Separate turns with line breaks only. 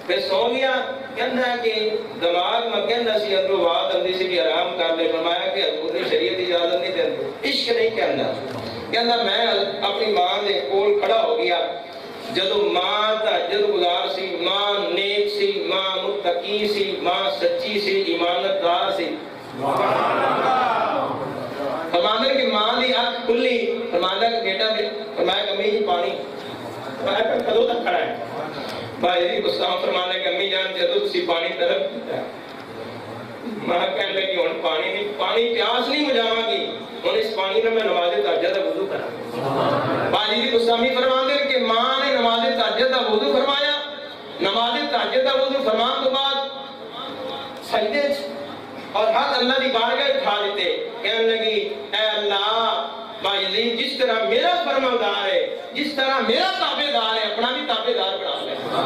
پھر سو گیا، کہنا ہے کہ دماغ میں کہنا سی اندروں بات اندھی سی کہ آرام کر لے، فرمایا کہ حضور نے شریعت اجازت نہیں دیندی، عشق نہیں کہنا، کہنا میں اپنی ماں دے کول کھڑا ہو گیا، جدو ماں تہجد گزار سی، ماں نیک سی، ماں متقی سی، ماں سچی سی، ایمانت دار سی، فرمایا کہ ماں دی آنکھ کھلی، فرمایا کہ بیٹا فرمایا کہ امی جی پانی، فرمایا کہ کدوں تک کھڑا ہے؟ بھائی جی گستاخ فرمانے کہ امی جان جدو تسی پانی طلب کیتا ہے، ماں کہنے لگی ہن پانی نہیں، پانی پیاس نہیں مجاواں گی، ہن اس پانی میں نماز تہجد دا وضو کراں۔ بھائی جی گستاخی فرماندے کہ ماں نے نماز تہجد دا وضو فرمایا، نماز تہجد دا وضو فرمان تو بعد سجدے اور ہاتھ اللہ دی بارگاہ اٹھا دیتے، کہنے لگی اے اللہ بھائی جی جس طرح میرا فرماندار ہے، جس طرح میرا تابعدار ہے، اپنا بھی تابعدار بنا لے۔